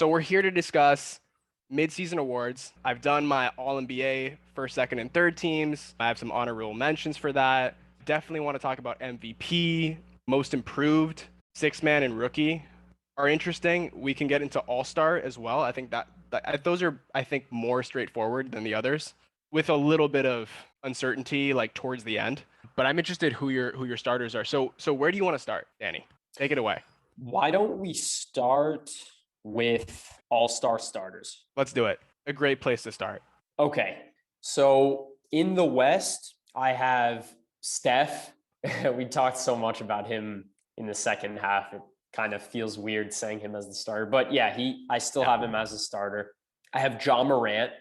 So we're here to discuss midseason awards. I've done my All NBA first, second, and third teams. I have some honorable mentions for that. Definitely want to talk about MVP, most improved, six man, and rookie are interesting. We can get into All Star as well. I think that those are, I think, more straightforward than the others, with a little bit of uncertainty like towards the end. But I'm interested who your starters are. So where do you want to start, Danny? Take it away. Why don't we start with all-star starters? Let's do it. A great place to start. Okay. So in the West, I have Steph. We talked so much about him in the second half. It kind of feels weird saying him as the starter. But yeah, I still have him as a starter. I have Ja Morant.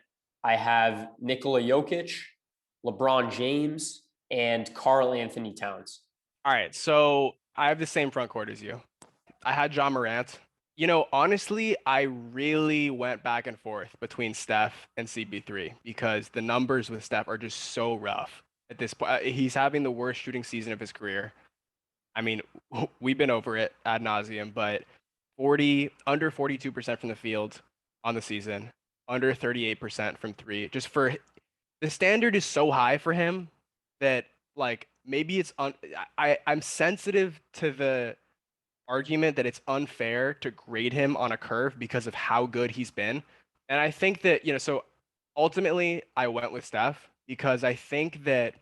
I have Nikola Jokic, LeBron James, and Karl Anthony Towns. All right, so I have the same front court as you. I had Ja Morant. Honestly, I really went back and forth between Steph and CP3 because the numbers with Steph are just so rough at this point. He's having the worst shooting season of his career. I mean, we've been over it ad nauseum, but under 42% from the field on the season, under 38% from three. Just for the standard is so high for him that like maybe I'm sensitive to the argument that it's unfair to grade him on a curve because of how good he's been. And I think that, so ultimately I went with Steph because I think that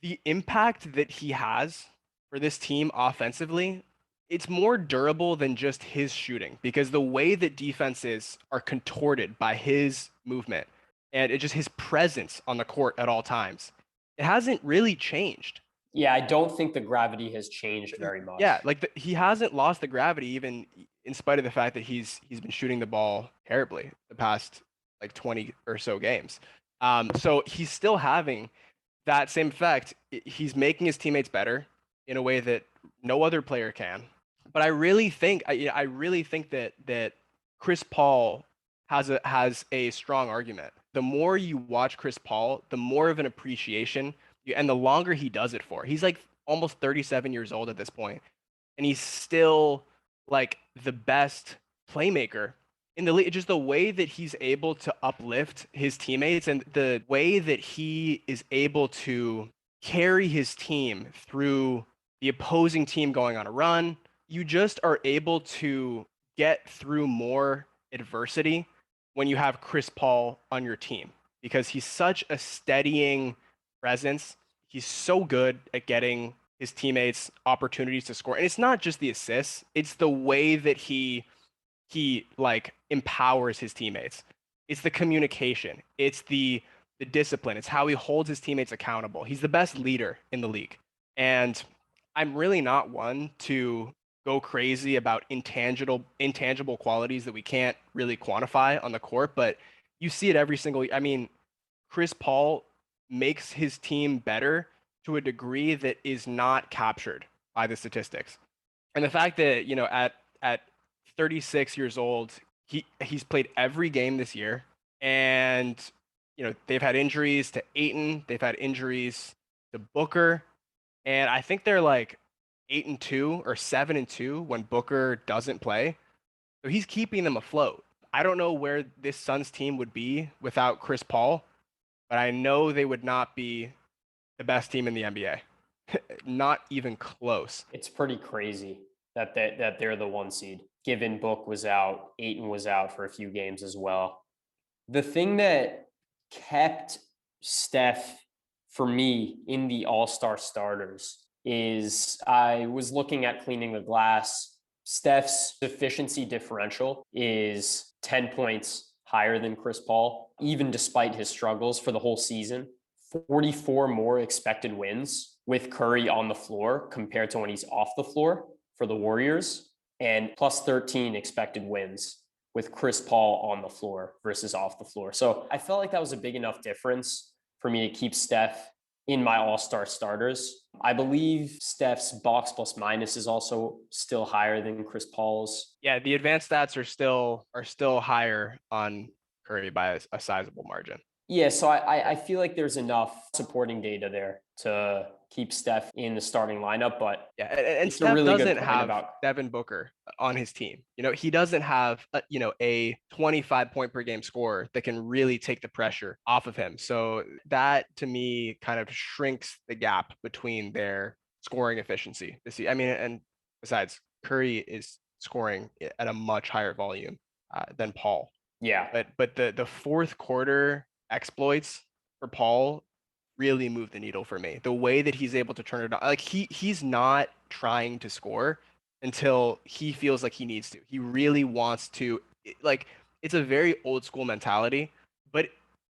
the impact that he has for this team offensively, it's more durable than just his shooting because the way that defenses are contorted by his movement and it just his presence on the court at all times, it hasn't really changed. Yeah, I don't think the gravity has changed very much. Yeah, like he hasn't lost the gravity even in spite of the fact that he's been shooting the ball terribly the past like 20 or so games. So he's still having that same effect. He's making his teammates better in a way that no other player can. But I really think that Chris Paul has a strong argument. The more you watch Chris Paul, the more of an appreciation and the longer he does it for. He's like almost 37 years old at this point, and he's still like the best playmaker in the league. Just the way that he's able to uplift his teammates and the way that he is able to carry his team through the opposing team going on a run. You just are able to get through more adversity when you have Chris Paul on your team because he's such a steadying presence. He's so good at getting his teammates opportunities to score. And it's not just the assists, it's the way that he like empowers his teammates. It's the communication. It's the discipline. It's how he holds his teammates accountable. He's the best leader in the league. And I'm really not one to go crazy about intangible qualities that we can't really quantify on the court, but you see it every single. I mean, Chris Paul makes his team better to a degree that is not captured by the statistics. And the fact that, at 36 years old, he's played every game this year, and they've had injuries to Ayton, they've had injuries to Booker, and I think they're like 8-2 or 7-2 when Booker doesn't play. So he's keeping them afloat. I don't know where this Suns team would be without Chris Paul, but I know they would not be the best team in the NBA. Not even close. It's pretty crazy that they're the one seed. Given Book was out, Ayton was out for a few games as well. The thing that kept Steph for me in the all-star starters is I was looking at cleaning the glass. Steph's efficiency differential is 10 points higher than Chris Paul, even despite his struggles for the whole season. 44 more expected wins with Curry on the floor compared to when he's off the floor for the Warriors, and plus 13 expected wins with Chris Paul on the floor versus off the floor. So I felt like that was a big enough difference for me to keep Steph in my all-star starters. I believe Steph's box plus minus is also still higher than Chris Paul's. Yeah, the advanced stats are still higher on Curry by a sizable margin. Yeah, so I feel like there's enough supporting data there to keep Steph in the starting lineup, but Yeah, and it's a Steph really good doesn't point have about Devin Booker on his team. He doesn't have a 25 point per game scorer that can really take the pressure off of him. So that to me kind of shrinks the gap between their scoring efficiency this year. I mean, and besides, Curry is scoring at a much higher volume than Paul. yeah. But the fourth quarter exploits for Paul really moved the needle for me. The way that he's able to turn it on, like he's not trying to score until he feels like he needs to. He really wants to, like, it's a very old school mentality, but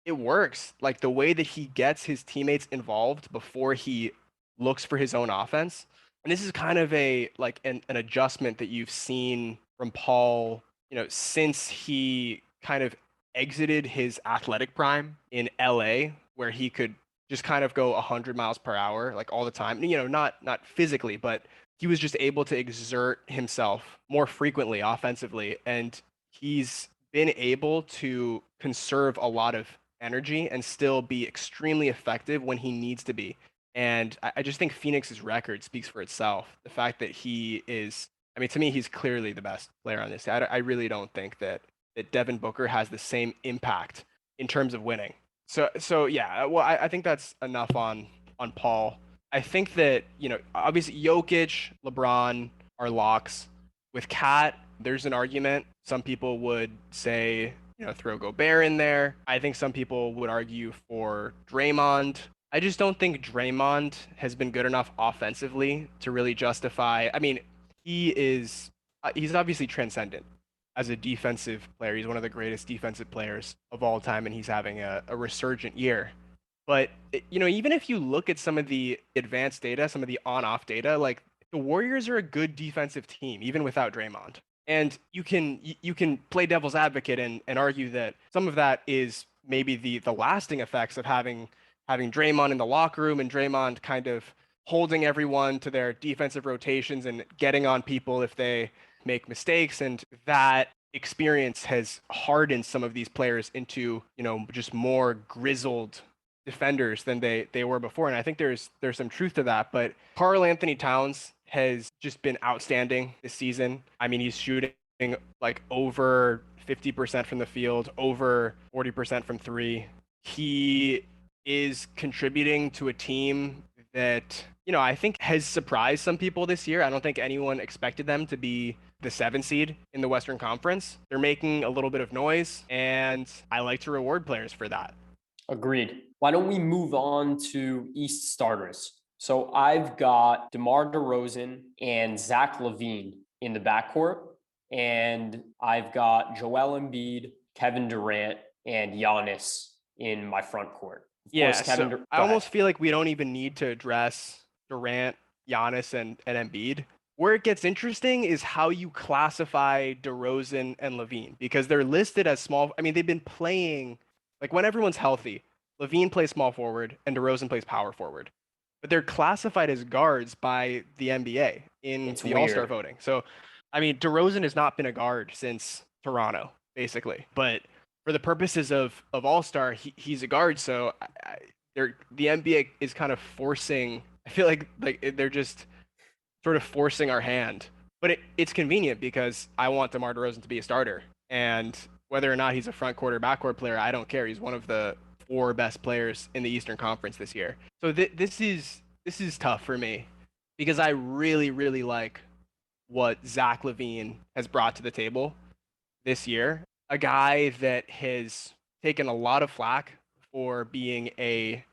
it works. Like the way that he gets his teammates involved before he looks for his own offense. And this is kind of an adjustment that you've seen from Paul, since he kind of exited his athletic prime in LA, where he could just kind of go 100 miles per hour like all the time. Not physically, but he was just able to exert himself more frequently offensively, and he's been able to conserve a lot of energy and still be extremely effective when he needs to be. And I just think Phoenix's record speaks for itself. The fact that he is, I mean, to me, he's clearly the best player on this. I really don't think that Devin Booker has the same impact in terms of winning. So yeah, well, I think that's enough on Paul. I think that, obviously Jokic, LeBron are locks. With Cat, there's an argument. Some people would say, throw Gobert in there. I think some people would argue for Draymond. I just don't think Draymond has been good enough offensively to really justify. I mean, he's obviously transcendent as a defensive player. He's one of the greatest defensive players of all time, and he's having a resurgent year. But even if you look at some of the advanced data, some of the on-off data, like the Warriors are a good defensive team, even without Draymond. And you can play devil's advocate and argue that some of that is maybe the lasting effects of having Draymond in the locker room and Draymond kind of holding everyone to their defensive rotations and getting on people if they make mistakes. And that experience has hardened some of these players into, just more grizzled defenders than they were before. And I think there's some truth to that. But Karl Anthony Towns has just been outstanding this season. I mean, he's shooting like over 50% from the field, over 40% from three. He is contributing to a team that, I think has surprised some people this year. I don't think anyone expected them to be the 7 seed in the Western Conference. They're making a little bit of noise, and I like to reward players for that. Agreed. Why don't we move on to East starters? So I've got DeMar DeRozan and Zach LaVine in the backcourt, and I've got Joel Embiid, Kevin Durant, and Giannis in my front court. Of course, Yeah, so I Go ahead. almost feel like we don't even need to address Durant, Giannis, and Embiid. Where it gets interesting is how you classify DeRozan and LaVine, because they're listed as small. I mean, they've been playing like when everyone's healthy. LaVine plays small forward and DeRozan plays power forward, but they're classified as guards by the NBA in It's the All-Star weird. voting. So, I mean, DeRozan has not been a guard since Toronto, basically, but for the purposes of All Star, he's a guard. So the NBA is kind of forcing. I feel like they're just sort of forcing our hand. But it's convenient because I want DeMar DeRozan to be a starter, and whether or not he's a front court or backcourt player, I don't care. He's one of the 4 best players in the Eastern Conference this year. So this is tough for me because I really like what Zach LaVine has brought to the table this year. A guy that has taken a lot of flack for being a,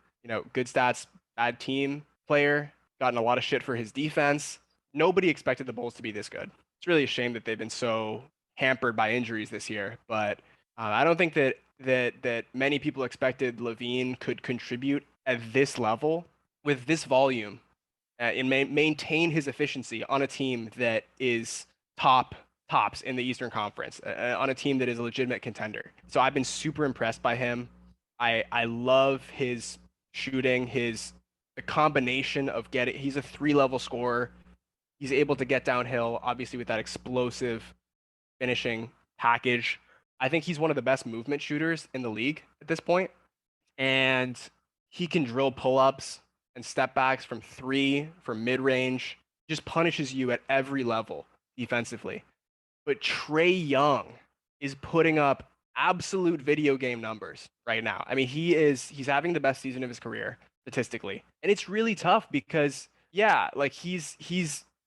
good stats, bad team player, gotten a lot of shit for his defense. Nobody expected the Bulls to be this good. It's really a shame that they've been so hampered by injuries this year, but I don't think that many people expected LaVine could contribute at this level with this volume and maintain his efficiency on a team that is tops in the Eastern Conference, on a team that is a legitimate contender. So I've been super impressed by him. I love his shooting, the combination of getting. He's a 3-level scorer. He's able to get downhill, obviously with that explosive finishing package. I think he's one of the best movement shooters in the league at this point, and he can drill pull-ups and step backs from three, from mid range, just punishes you at every level defensively. But Trae Young is putting up absolute video game numbers right now. I mean, he's having the best season of his career statistically. And it's really tough because yeah, like he's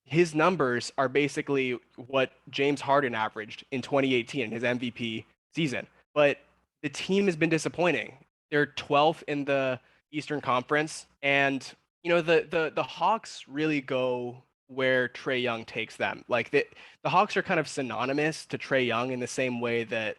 his numbers are basically what James Harden averaged in 2018 in his MVP season. But the team has been disappointing. They're 12th in the Eastern Conference, and the Hawks really go where Trae Young takes them. Like the Hawks are kind of synonymous to Trae Young in the same way that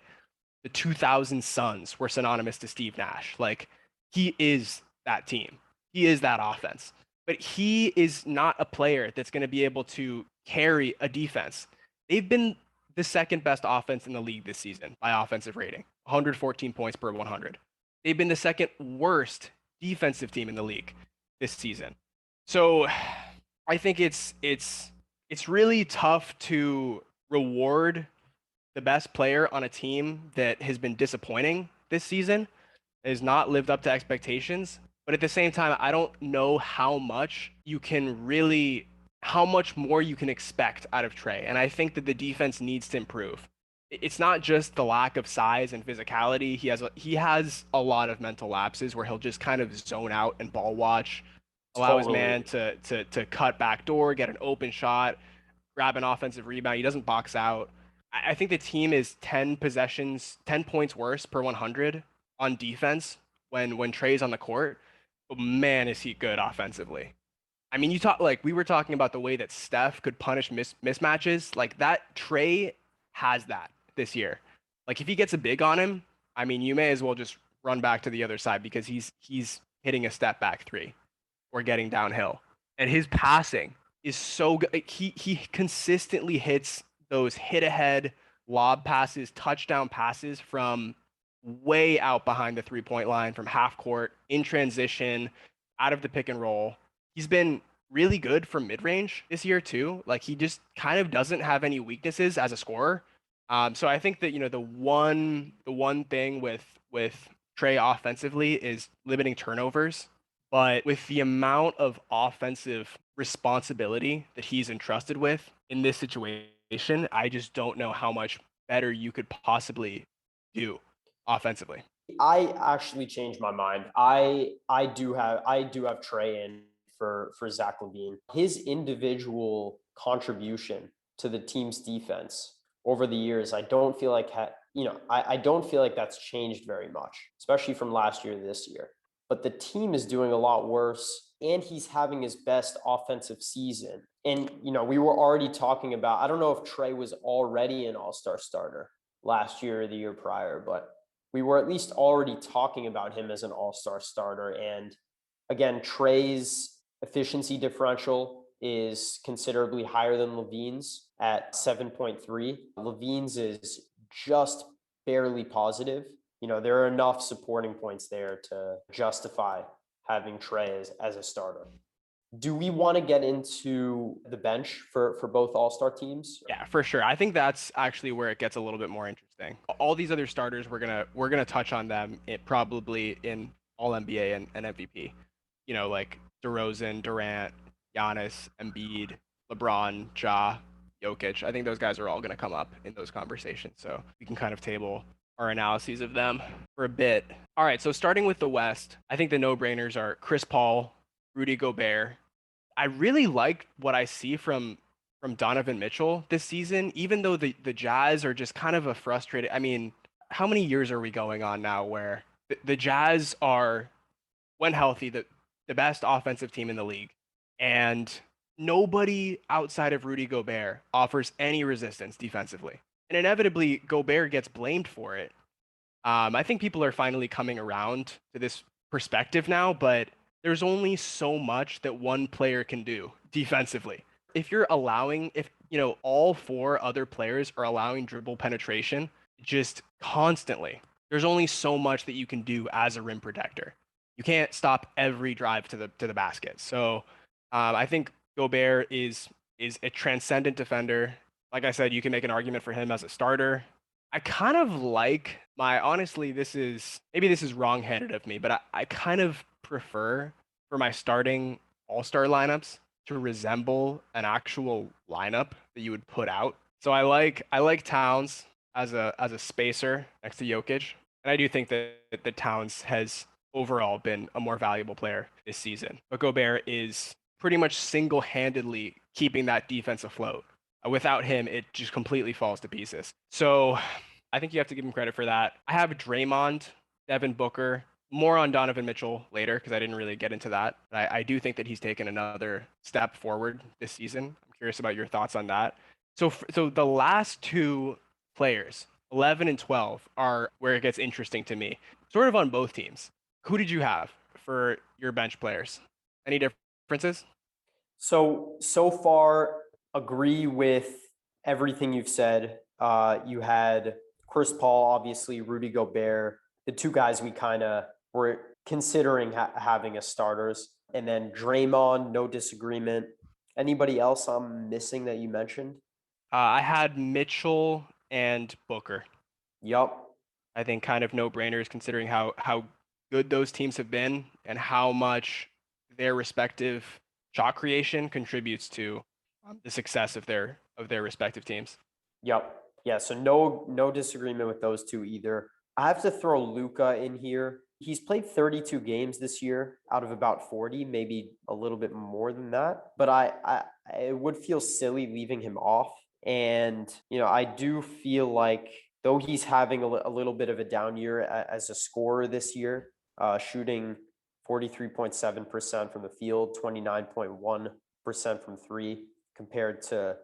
the 2000 Suns were synonymous to Steve Nash. Like he is that team. He is that offense. But he is not a player that's going to be able to carry a defense. They've been the second best offense in the league this season by offensive rating, 114 points per 100. They've been the second worst defensive team in the league this season. So I think it's really tough to reward the best player on a team that has been disappointing this season, has not lived up to expectations. But at the same time, I don't know how much more you can expect out of Trae. And I think that the defense needs to improve. It's not just the lack of size and physicality. He has a lot of mental lapses where he'll just kind of zone out and ball watch, allow his man Totally. to cut back door, get an open shot, grab an offensive rebound. He doesn't box out. I think the team is 10 possessions, 10 points worse per 100 on defense when Trae's on the court. But man, is he good offensively. I mean, we were talking about the way that Steph could punish mismatches. Like that, Trae has that this year. Like if he gets a big on him, I mean, you may as well just run back to the other side because he's hitting a step back three or getting downhill. And his passing is so good. He consistently hits those hit ahead lob passes, touchdown passes from way out behind the 3 point line, from half court, in transition, out of the pick and roll. He's been really good from mid range this year too. Like he just kind of doesn't have any weaknesses as a scorer. So I think that the one thing with Trae offensively is limiting turnovers. But with the amount of offensive responsibility that he's entrusted with in this situation, I just don't know how much better you could possibly do offensively. I actually changed my mind. I do have Trey in for Zach Levine. His individual contribution to the team's defense over the years, I don't feel like I don't feel like that's changed very much, especially from last year to this year. But the team is doing a lot worse, and he's having his best offensive season. And we were already talking about. I don't know if Trey was already an All Star starter last year or the year prior, but we were at least already talking about him as an all-star starter. And again, Trey's efficiency differential is considerably higher than Levine's at 7.3. Levine's is just barely positive. There are enough supporting points there to justify having Trey as a starter. Do we want to get into the bench for both all-star teams? Yeah, for sure. I think that's actually where it gets a little bit more interesting. All these other starters, we're gonna touch on them probably in All NBA and MVP. Like DeRozan, Durant, Giannis, Embiid, LeBron, Ja, Jokic. I think those guys are all gonna come up in those conversations. So we can kind of table our analyses of them for a bit. All right, so starting with the West, I think the no-brainers are Chris Paul, Rudy Gobert. I really like what I see from Donovan Mitchell this season, even though the Jazz are just kind of a frustrated. I mean, how many years are we going on now where the Jazz are, when healthy, the best offensive team in the league, and nobody outside of Rudy Gobert offers any resistance defensively, and inevitably Gobert gets blamed for it. I think people are finally coming around to this perspective now, but there's only so much that one player can do defensively. If all four other players are allowing dribble penetration just constantly, there's only so much that you can do as a rim protector. You can't stop every drive to the basket. So I think Gobert is a transcendent defender. Like I said, you can make an argument for him as a starter. I kind of like honestly, this is wrong-headed of me, but I kind of prefer for my starting all-star lineups to resemble an actual lineup that you would put out. So I like Towns as a spacer next to Jokic, and I do think that the Towns has overall been a more valuable player this season. But Gobert is pretty much single-handedly keeping that defense afloat. Without him, it just completely falls to pieces. So I think you have to give him credit for that. I have Draymond, Devin Booker, more on Donovan Mitchell later because I didn't really get into that. But I do think that he's taken another step forward this season. I'm curious about your thoughts on that. So the last two players, 11 and 12, are where it gets interesting to me, sort of on both teams. Who did you have for your bench players? Any differences? So far, agree with everything you've said. You had Chris Paul, obviously, Rudy Gobert, the two guys we kind of were considering having as starters. And then Draymond, no disagreement. Anybody else I'm missing that you mentioned? I had Mitchell and Booker. Yup. I think kind of no-brainers considering how good those teams have been and how much their respective shot creation contributes to the success of their respective teams. Yep. Yeah, so no disagreement with those two either. I have to throw Luca in here. He's played 32 games this year out of about 40, maybe a little bit more than that. But I would feel silly leaving him off. And, I do feel like though he's having a little bit of a down year as a scorer this year, shooting 43.7% from the field, 29.1% from three, compared to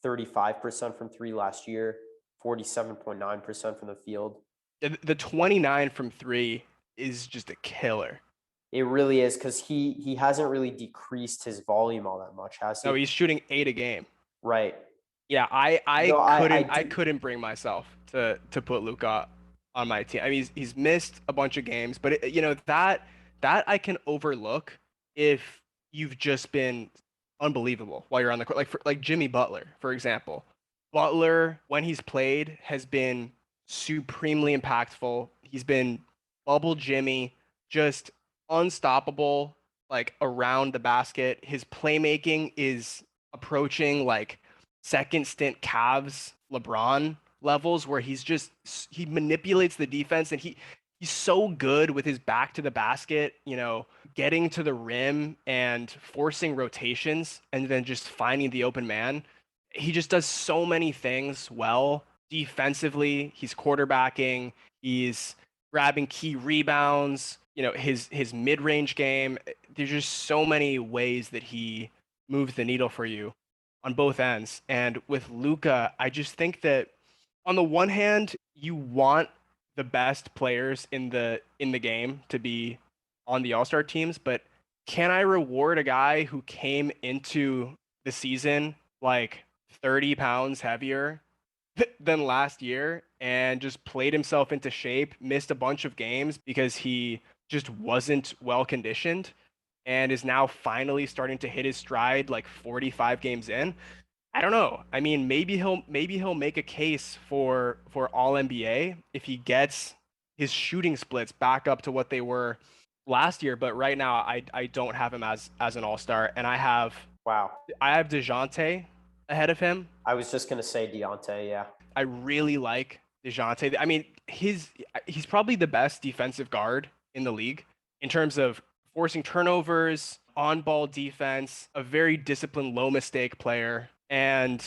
35% from three last year, 47.9% from the field. The 29 from three is just a killer. It really is because he hasn't really decreased his volume all that much, has No, he? he's shooting 8 a game. Right. Yeah, I No, I couldn't I do. couldn't bring myself to put Luka on my team. I mean, he's missed a bunch of games, but that I can overlook if you've just been unbelievable while you're on the court. Like Jimmy Butler, for example. Butler, when he's played, has been supremely impactful. He's been bubble Jimmy, just unstoppable, like around the basket. His playmaking is approaching like second stint Cavs LeBron levels where he manipulates the defense and he's so good with his back to the basket, getting to the rim and forcing rotations and then just finding the open man. He just does so many things well. Defensively, he's quarterbacking, he's grabbing key rebounds, his mid-range game. There's just so many ways that he moves the needle for you on both ends. And with Luca, I just think that on the one hand, you want the best players in the game to be on the All-Star teams, but can I reward a guy who came into the season like 30 pounds heavier than last year and just played himself into shape, missed a bunch of games because he just wasn't well conditioned and is now finally starting to hit his stride like 45 games in? I don't know. I mean, maybe he'll make a case for all NBA if he gets his shooting splits back up to what they were last year. But right now, I don't have him as an all-star, and Wow. I have DeJounte ahead of him. I was just gonna say Deontay. Yeah. I really like DeJounte. I mean, he's probably the best defensive guard in the league in terms of forcing turnovers, on-ball defense, a very disciplined, low mistake player, and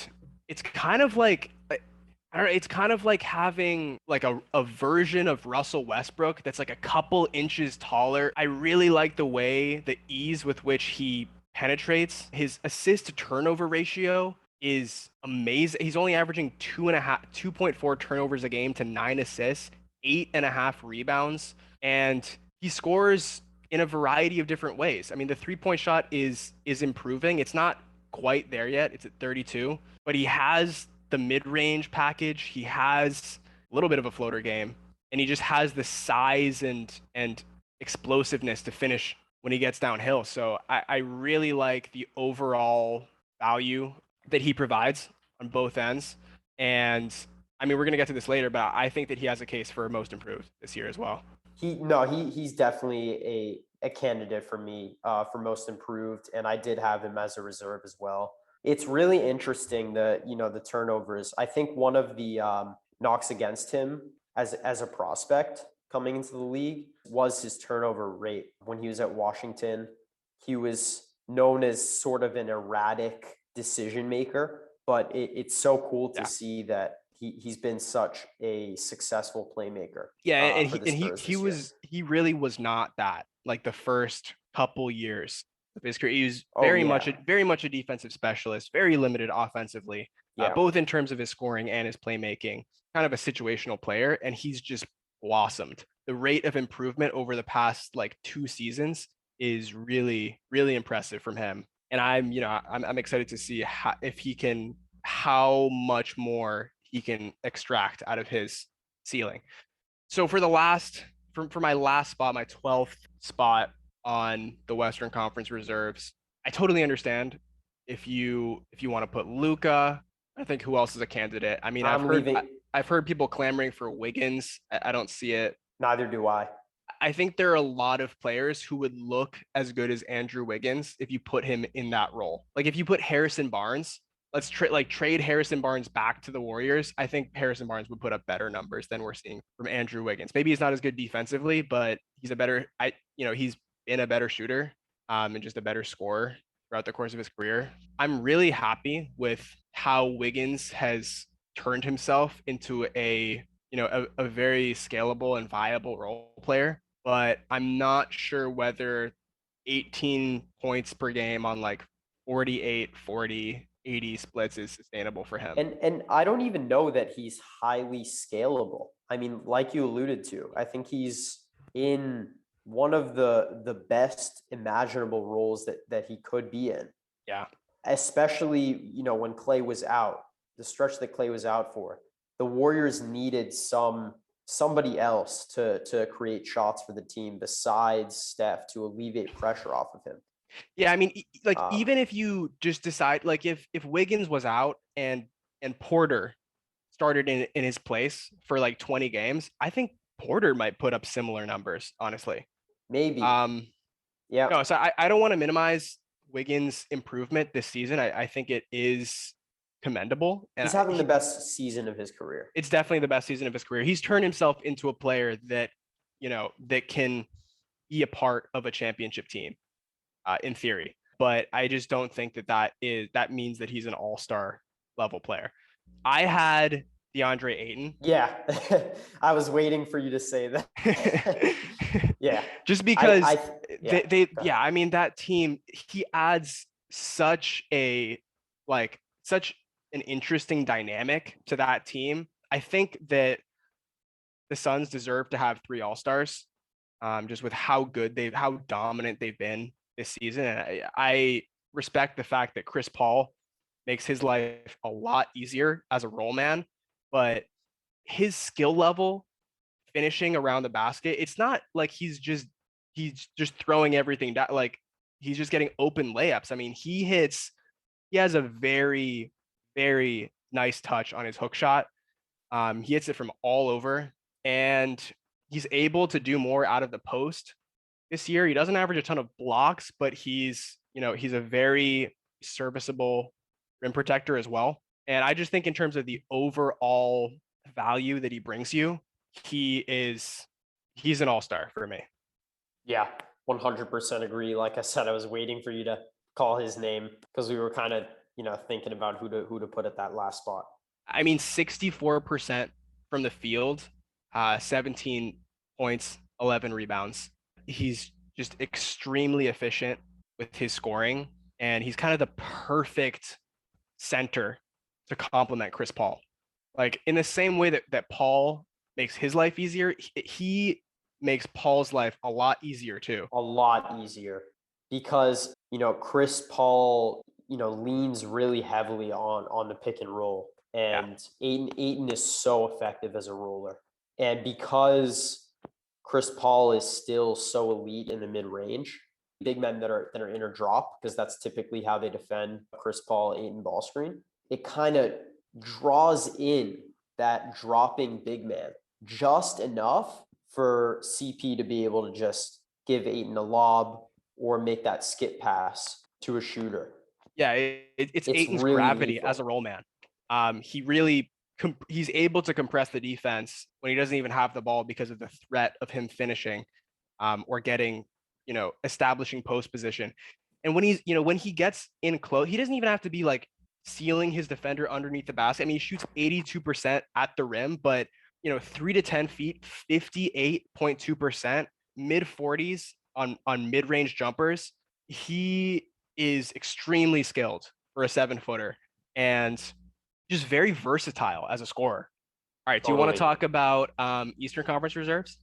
it's kind of like I don't know, it's kind of like having like a version of Russell Westbrook that's like a couple inches taller. I really like the ease with which he penetrates. His assist to turnover ratio is amazing. He's only averaging 2.4 turnovers a game to 9 assists, 8.5 rebounds, and he scores in a variety of different ways. I mean, the 3-point shot is improving. It's not quite there yet. It's at 32, but he has the mid-range package. He has a little bit of a floater game, and he just has the size and explosiveness to finish when he gets downhill. So I really like the overall value that he provides on both ends. And I mean, we're gonna get to this later, but I think that he has a case for most improved this year as well. He's definitely a candidate for me for most improved, and I did have him as a reserve as well. It's really interesting the turnovers. I think one of the knocks against him as a prospect coming into the league was his turnover rate. When he was at Washington, he was known as sort of an erratic decision maker, but it's so cool to Yeah. see that he's been such a successful playmaker Yeah, and for he the and he Spurs he this year. was he really was not that like the first couple years of his career. He was Oh yeah, very much a defensive specialist, very limited offensively, yeah. both in terms of his scoring and his playmaking. Kind of a situational player, and he's just blossomed. The rate of improvement over the past like 2 seasons is really really impressive from him, and I'm excited to see how much more he can extract out of his ceiling. So for my last spot, my 12th spot on the Western Conference reserves, I totally understand if you want to put Luca. I think who else is a candidate? I mean, I'm leaving. I've heard people clamoring for Wiggins. I don't see it. Neither do I. I think there are a lot of players who would look as good as Andrew Wiggins if you put him in that role. Like if you put Harrison Barnes, trade Harrison Barnes back to the Warriors. I think Harrison Barnes would put up better numbers than we're seeing from Andrew Wiggins. Maybe he's not as good defensively, but he's been a better shooter, and just a better scorer throughout the course of his career. I'm really happy with how Wiggins has turned himself into a very scalable and viable role player, but I'm not sure whether 18 points per game on like 48, 40, 80 splits is sustainable for him. And I don't even know that he's highly scalable. I mean, like you alluded to, I think he's in one of the best imaginable roles that he could be in. Yeah. Especially, when Clay was out, the stretch that Clay was out for. The Warriors needed somebody else to create shots for the team besides Steph to alleviate pressure off of him. Yeah, I mean, like Um, even if you just decide, like if Wiggins was out and Porter started in his place for like 20 games, I think Porter might put up similar numbers, honestly. Maybe. Um, Yeah. no, so I don't want to minimize Wiggins' improvement this season. I think it is commendable, and He's having the best season of his career. it's definitely the best season of his career. He's turned himself into a player that can be a part of a championship team, in theory. But I just don't think that means that he's an all-star level player. I had DeAndre Ayton. Yeah. I was waiting for you to say that. Yeah. Just because Yeah. I mean that team, he adds such an interesting dynamic to that team. I think that the Suns deserve to have 3 All-Stars, just with how dominant they've been this season. And I respect the fact that Chris Paul makes his life a lot easier as a role man, but his skill level finishing around the basket, it's not like he's just throwing everything down. Like he's just getting open layups. I mean, he has a very, very nice touch on his hook shot. He hits it from all over, and he's able to do more out of the post this year. He doesn't average a ton of blocks, but he's a very serviceable rim protector as well. And I just think in terms of the overall value that he brings you, he is he's an all-star for me. Yeah. 100% agree. Like I said, I was waiting for you to call his name because we were kind of, thinking about who to put at that last spot. I mean, 64% from the field, 17 points, 11 rebounds. He's just extremely efficient with his scoring, and he's kind of the perfect center to complement Chris Paul. Like in the same way that Paul makes his life easier, he makes Paul's life a lot easier too. A lot easier because, Chris Paul, leans really heavily on the pick and roll. Yeah. And Aiton is so effective as a roller. And because Chris Paul is still so elite in the mid range, big men that are inner drop, because that's typically how they defend Chris Paul, Aiton ball screen. It kind of draws in that dropping big man just enough for CP to be able to just give Ayton a lob or make that skip pass to a shooter. Yeah, it's It's Aiton's really gravity as a lethal. roll man. He really he's able to compress the defense when he doesn't even have the ball because of the threat of him finishing, or getting, establishing post position. And when when he gets in close, he doesn't even have to be like sealing his defender underneath the basket. I mean, he shoots 82% at the rim, but 3 to 10 feet, 58.2%, mid 40s on mid range jumpers. He is extremely skilled for a 7-footer and just very versatile as a scorer. All right, do you want to Totally. talk about Eastern Conference reserves?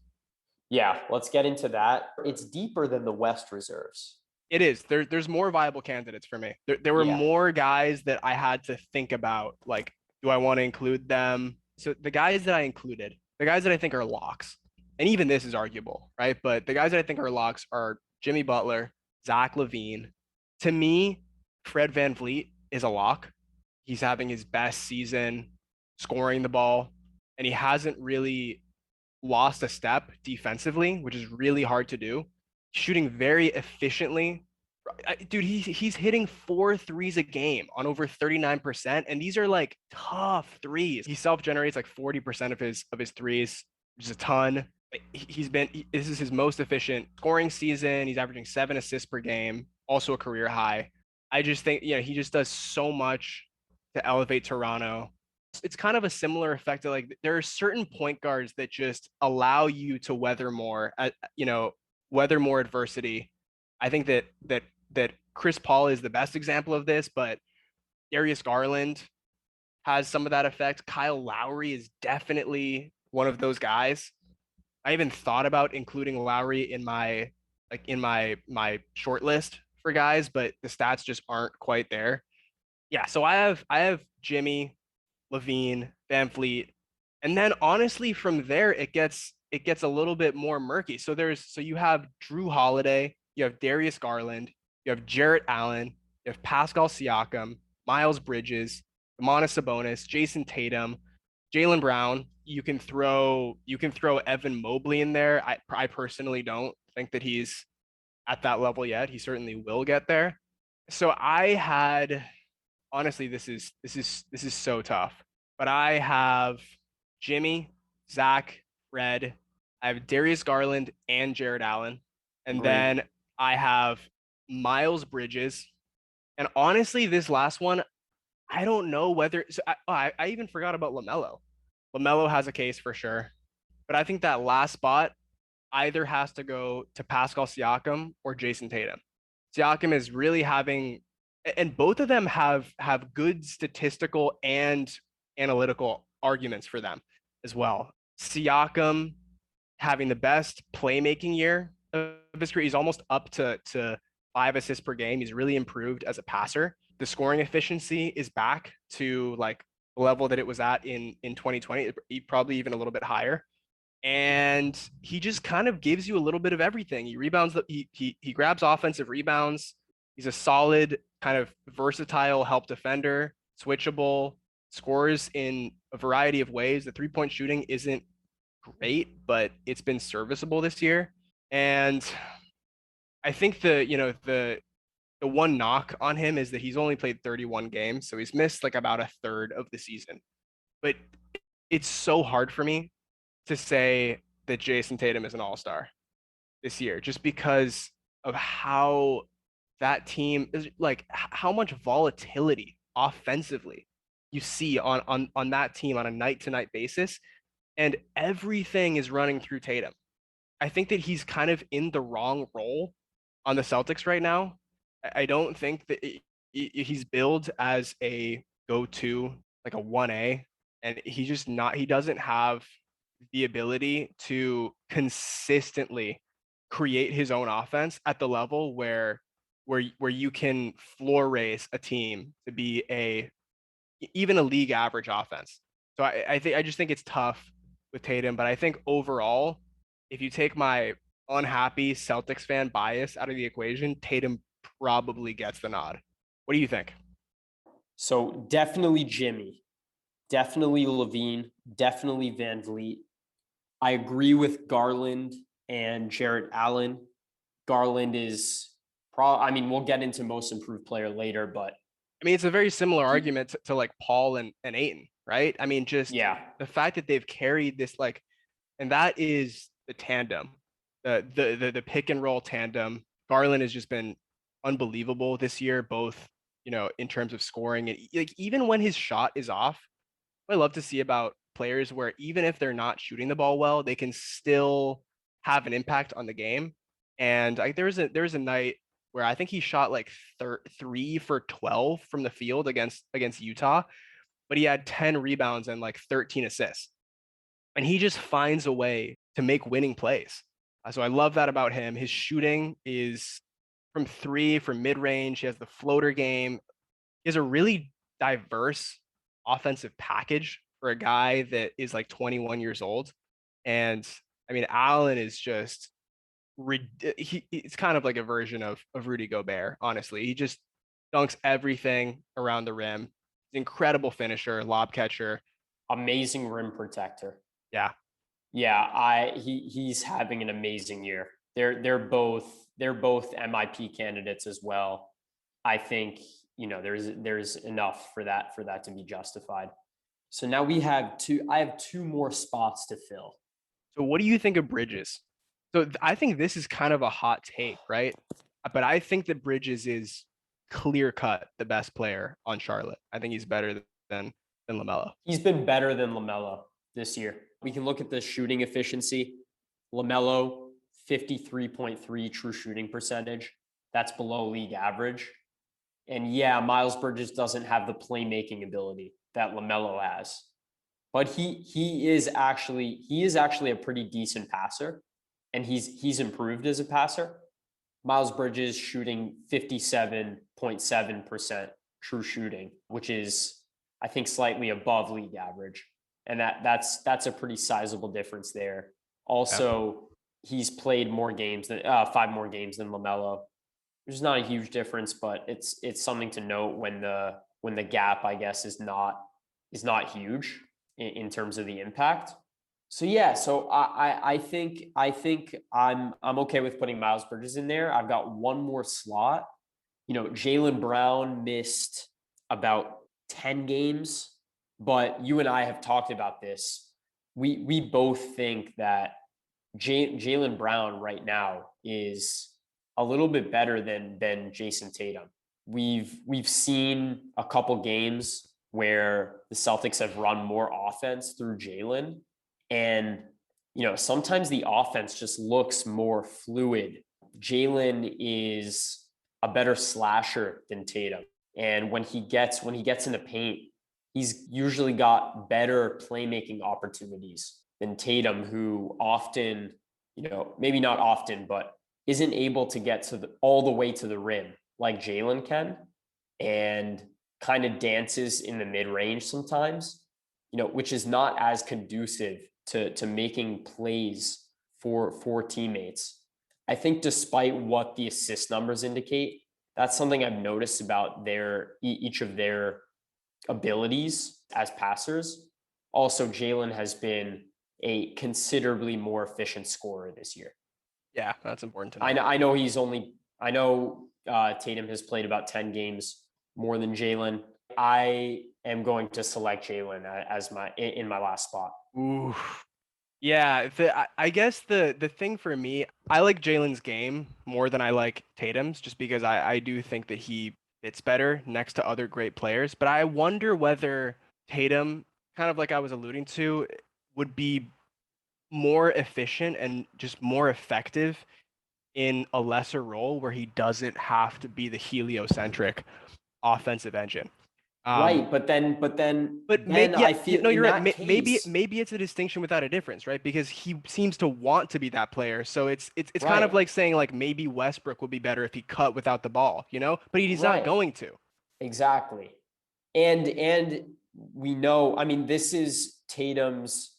Yeah, let's get into that. It's deeper than the West reserves. It is. There's more viable candidates for me. There were Yeah. more guys that I had to think about, like, do I want to include them? So the guys that I included, the guys that I think are locks, and even this is arguable, right? But the guys that I think are locks are Jimmy Butler, Zach LaVine. To me, Fred VanVleet is a lock. He's having his best season scoring the ball, and he hasn't really lost a step defensively, which is really hard to do. Shooting very efficiently. Dude, he's hitting 4 threes a game on over 39%. And these are like tough threes. He self-generates like 40% of his threes, which is a ton. This is his most efficient scoring season. He's averaging 7 assists per game, also a career high. I just think, he just does so much to elevate Toronto. It's kind of a similar effect to, like, there are certain point guards that just allow you to weather more adversity. I think that Chris Paul is the best example of this, but Darius Garland has some of that effect. Kyle Lowry is definitely one of those guys. I even thought about including Lowry in my short list for guys, but the stats just aren't quite there. Yeah, so I have Jimmy, LaVine, Van Fleet, and then honestly from there it gets a little bit more murky. So you have Drew Holiday, you have Darius Garland, you have Jarrett Allen, you have Pascal Siakam, Miles Bridges, Domantas Sabonis, Jason Tatum, Jaylen Brown. You can throw Evan Mobley in there. I personally don't think that he's at that level yet. He certainly will get there. So I had honestly, this is so tough. But I have Jimmy, Zach, Fred. I have Darius Garland and Jared Allen, and Agreed. then I have Miles Bridges. And honestly, this last one, I don't know whether. So I even forgot about Lamelo. Lamelo has a case for sure, but I think that last spot either has to go to Pascal Siakam or Jason Tatum. Siakam is really having, and both of them have good statistical and analytical arguments for them as well. Siakam having the best playmaking year of his career. He's almost up to 5 assists per game. He's really improved as a passer. The scoring efficiency is back to like the level that it was at in 2020, probably even a little bit higher. And he just kind of gives you a little bit of everything. He rebounds, he grabs offensive rebounds. He's a solid kind of versatile help defender, switchable, scores in a variety of ways. The 3-point shooting isn't great, but it's been serviceable this year. And I think the one knock on him is that he's only played 31 games, so he's missed like about a third of the season. But it's so hard for me to say that Jason Tatum is an all-star this year just because of how that team is, like how much volatility offensively you see on that team on a night-to-night basis, and everything is running through Tatum. I think that he's kind of in the wrong role on the Celtics right now. I don't think that he's billed as a go-to, like a 1A, and he's just not, he doesn't have the ability to consistently create his own offense at the level where you can floor race a team to be even a league average offense. So I just think it's tough with Tatum, but I think overall, if you take my unhappy Celtics fan bias out of the equation, Tatum probably gets the nod. What do you think? So definitely Jimmy, definitely LaVine, definitely Van Vliet. I agree with Garland and Jarrett Allen. Garland is I mean, we'll get into most improved player later, but I mean, it's a very similar he, argument to like Paul and Aiton, right? I mean, just yeah, the fact that they've carried this like, and that is the tandem, the pick and roll tandem. Garland has just been unbelievable this year, both in terms of scoring and like even when his shot is off, what I love to see about players where even if they're not shooting the ball well, they can still have an impact on the game. And like there was a night where I think he shot like 3 for 12 from the field against Utah, but he had 10 rebounds and like 13 assists. And he just finds a way to make winning plays. So I love that about him. His shooting is from three, from mid range. He has the floater game. He has a really diverse offensive package for a guy that is like 21 years old. And I mean, Allen is just it's kind of like a version of Rudy Gobert, honestly. He just dunks everything around the rim. Incredible finisher, lob catcher. amazing rim protector. Yeah. Yeah, he's having an amazing year. They're both MIP candidates as well. I think there's enough for that to be justified. So now we have two. I have two more spots to fill. So what do you think of Bridges? So I think this is kind of a hot take, right? But I think that Bridges is clear cut the best player on Charlotte. I think he's better than LaMelo. He's been better than LaMelo this year. We can look at the shooting efficiency. LaMelo 53.3 true shooting percentage. That's below league average. And yeah, Miles Bridges doesn't have the playmaking ability that LaMelo has. But he is actually a pretty decent passer, and he's improved as a passer. Miles Bridges shooting 57.7% true shooting, which is I think slightly above league average. And that's a pretty sizable difference there. Yeah. Also, he's played more games than 5 more games than LaMelo. There's not a huge difference, but it's something to note when the gap, I guess, is not huge in terms of the impact. So yeah, so I think I'm okay with putting Miles Bridges in there. I've got one more slot. Jaylen Brown missed about 10 games, but you and I have talked about this. We both think that Jaylen Brown right now is a little bit better than Jason Tatum. We've seen a couple games where the Celtics have run more offense through Jaylen, and sometimes the offense just looks more fluid. Jaylen is a better slasher than Tatum, and when he gets in the paint, he's usually got better playmaking opportunities than Tatum, who often, maybe not often, but isn't able to get all the way to the rim like Jaylen can, and kind of dances in the mid range sometimes, which is not as conducive to making plays for teammates. I think despite what the assist numbers indicate, that's something I've noticed about each of their abilities as passers. Also, Jaylen has been a considerably more efficient scorer this year. Yeah, that's important to know. I know Tatum has played about 10 games more than Jaylen. I am going to select Jaylen as in my last spot. Ooh. Yeah, I guess the thing for me, I like Jalen's game more than I like Tatum's, just because I do think that he fits better next to other great players. But I wonder whether Tatum, kind of like I was alluding to, would be more efficient and just more effective in a lesser role where he doesn't have to be the heliocentric offensive engine. Right, But I you feel know, in you're right. that Maybe case, it's a distinction without a difference, right? Because he seems to want to be that player. So it's kind of right, like saying like maybe Westbrook would be better if he cut without the ball, but he's not right, going to. exactly. And we know, I mean, this is Tatum's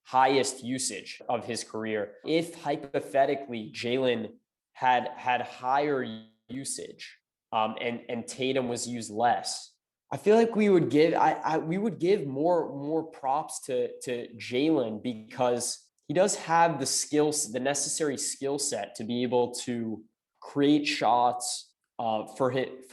highest usage of his career. If hypothetically Jaylen had higher usage, and Tatum was used less, I feel like we would give more props to Jaylen, because he does have the necessary skill set to be able to create shots for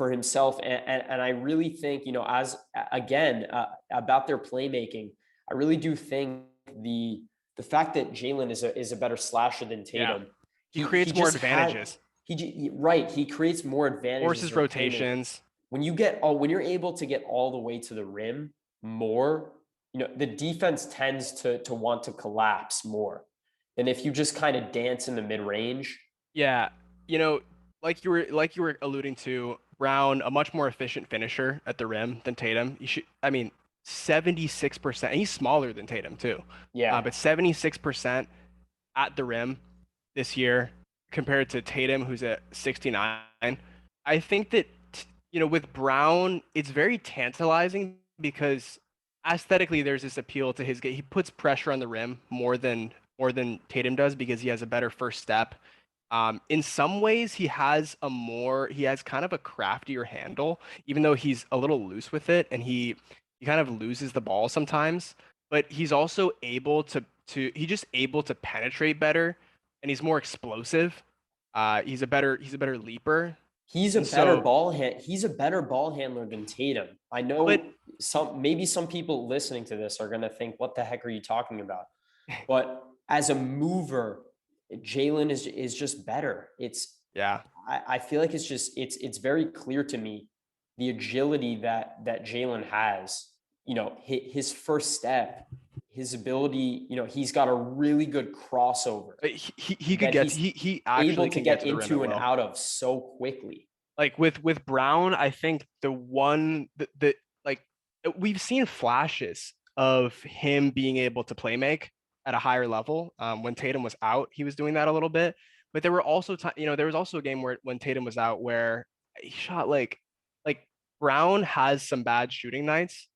himself. And I really think, as again, about their playmaking, I really do think the fact that Jalen is a better slasher than Yeah. Tatum, He he creates more just had advantages, right, he creates more advantages forces as a playmaker. rotations. When you're able to get all the way to the rim more, the defense tends to want to collapse more than if you just kind of dance in the mid range. Yeah, you know, like you were alluding to, Brown, a much more efficient finisher at the rim than Tatum. You should, I mean, 76%, and he's smaller than Tatum too. Yeah, But 76% at the rim this year compared to Tatum, who's at 69. I think that, with Brown, it's very tantalizing because aesthetically there's this appeal to his game. He puts pressure on the rim more than Tatum does because he has a better first step. In some ways, he has kind of a craftier handle, even though he's a little loose with it, and he kind of loses the ball sometimes. But he's also able he's just able to penetrate better, and he's more explosive. He's a better leaper, and so, he's a better ball handler than Tatum. I but know some people listening to this are going to think, what the heck are you talking about? But as a mover, Jalen is just better. yeah, I feel like it's very clear to me the agility that Jalen has. His first step, his ability. He's got a really good crossover he could that get he's he able actually to can get get to the rim at into and will. out of so quickly. Like with Brown, I think the like we've seen flashes of him being able to play make at a higher level. When Tatum was out, he was doing that a little bit. But there were also there was also a game where when Tatum was out where he shot like Brown has some bad shooting nights,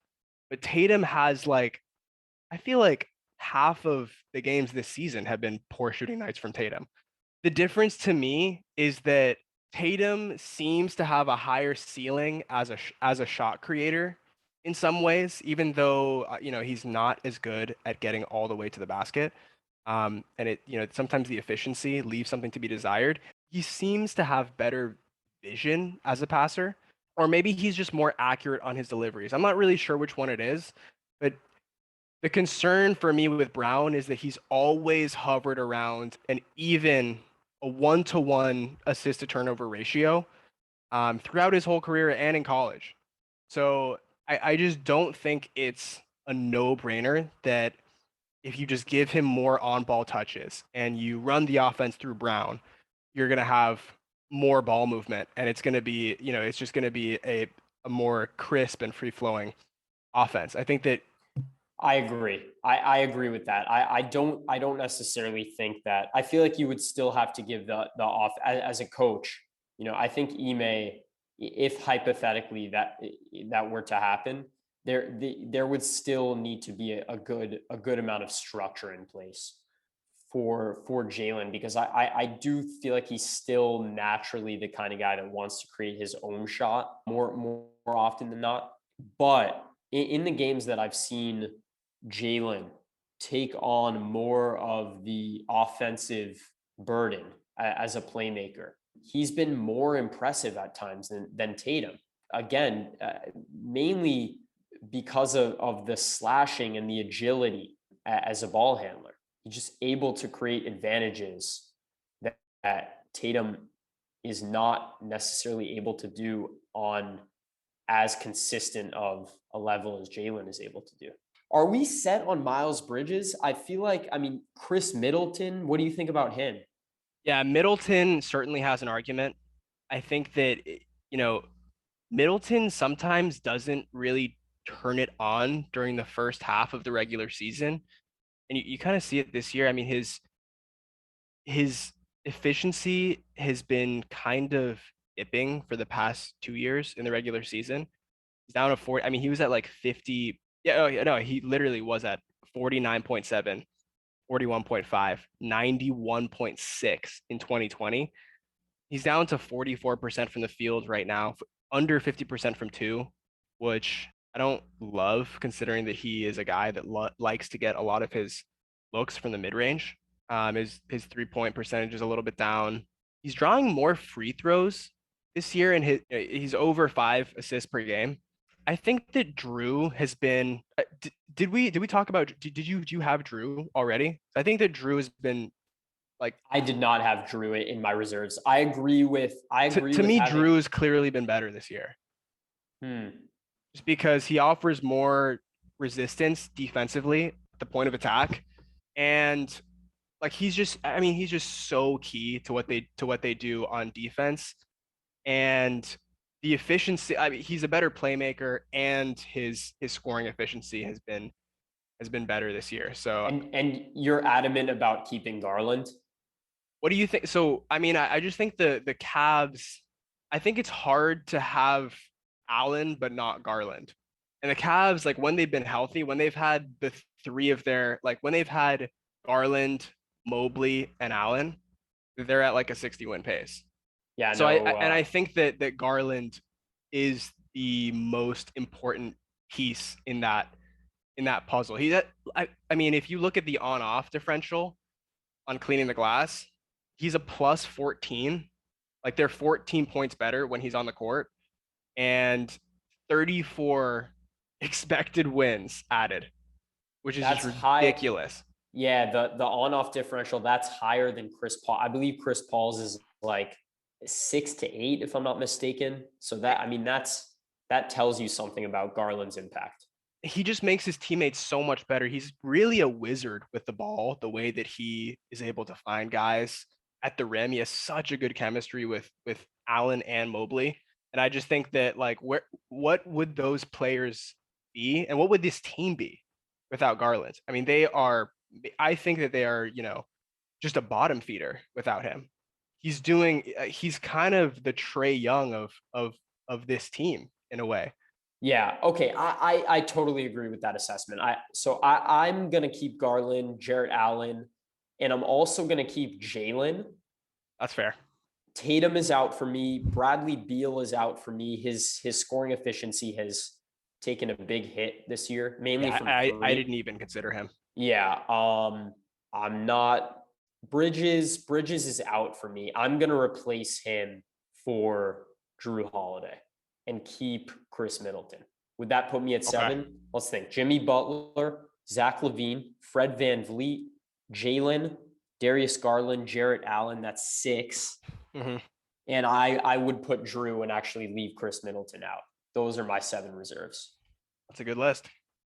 but Tatum has I feel like half of the games this season have been poor shooting nights from Tatum. The difference to me is that Tatum seems to have a higher ceiling as a shot creator in some ways, even though he's not as good at getting all the way to the basket. And sometimes the efficiency leaves something to be desired. He seems to have better vision as a passer, or maybe he's just more accurate on his deliveries. I'm not really sure which one it is, but the concern for me with Brown is that he's always hovered around a 1-to-1 assist to turnover ratio throughout his whole career and in college. So I just don't think it's a no-brainer that if you just give him more on-ball touches and you run the offense through Brown, you're going to have more ball movement, and it's just going to be a more crisp and free-flowing offense. I think that I agree. I agree with that. I don't necessarily think that. I feel like you would still have to give the off as a coach. I think Ime, if hypothetically that were to happen, there would still need to be a good amount of structure in place for Jalen, because I do feel like he's still naturally the kind of guy that wants to create his own shot more often than not. But in the games that I've seen Jalen take on more of the offensive burden as a playmaker, he's been more impressive at times than Tatum. Again, mainly because of the slashing and the agility as a ball handler. He's just able to create advantages that Tatum is not necessarily able to do on as consistent of a level as Jalen is able to do. Are we set on Miles Bridges? I feel like, Chris Middleton, what do you think about him? yeah, Middleton certainly has an argument. I think that, you know, Middleton sometimes doesn't really turn it on during the first half of the regular season. And you kind of see it this year. I mean, his efficiency has been kind of dipping for the past 2 years in the regular season. He's down to 40. I mean, he was at like 50. Yeah, oh, yeah, no, he literally was at 49.7, 41.5, 91.6 in 2020. He's down to 44% from the field right now, under 50% from two, which I don't love considering that he is a guy that likes to get a lot of his looks from the mid range. His 3-point percentage is a little bit down. he's drawing more free throws this year, and he's over 5 assists per game. I think that Drew has been. Did we talk about? Did you have Drew already? I think that Drew has been like I did not have Drew in my reserves. I agree with to me, having. Drew has clearly been better this year, Hmm. just because he offers more resistance defensively at the point of attack, and like he's just so key to what they do on defense, and the efficiency. I mean, he's a better playmaker, and his scoring efficiency has been better this year. So And you're adamant about keeping Garland. what do you think? So, I mean, I just think the Cavs, I think it's hard to have Allen but not Garland. And the Cavs, like when they've been healthy, when they've had the three of their, like when they've had Garland, Mobley, and Allen, they're at like a 60 win pace. Yeah, So no. I think that Garland is the most important piece in that puzzle. I mean, if you look at the on off differential on cleaning the glass, he's a plus 14. Like they're 14 points better when he's on the court, and 34 expected wins added, which is just That's high. ridiculous. Yeah, the on off differential, that's higher than Chris Paul. I believe Chris Paul's is like 6 to 8, if I'm not mistaken. So that, I mean, that tells you something about Garland's impact. He just makes his teammates so much better. He's really a wizard with the ball, the way that he is able to find guys at the rim. He has such a good chemistry with Allen and Mobley. And I just think that like what would those players be and what would this team be without Garland? I mean, I think that they are, just a bottom feeder without him. He's kind of the Trey Young of this team in a way. Yeah. Okay. I totally agree with that assessment. I'm gonna keep Garland, Jarrett Allen, and I'm also gonna keep Jalen. That's fair. Tatum is out for me. Bradley Beal is out for me. His scoring efficiency has taken a big hit this year, mainly Yeah, from I three. didn't even consider him. Yeah. I'm not. Bridges is out for me. I'm gonna replace him for Drew Holiday and keep Chris Middleton. Would that put me at Okay. 7? Let's think. Jimmy Butler, Zach LaVine, Fred Van Vliet, Jalen, Darius Garland, Jarrett Allen. That's 6. Hmm. And I would put Drew and actually leave Chris Middleton out. Those are my 7 reserves. That's a good list.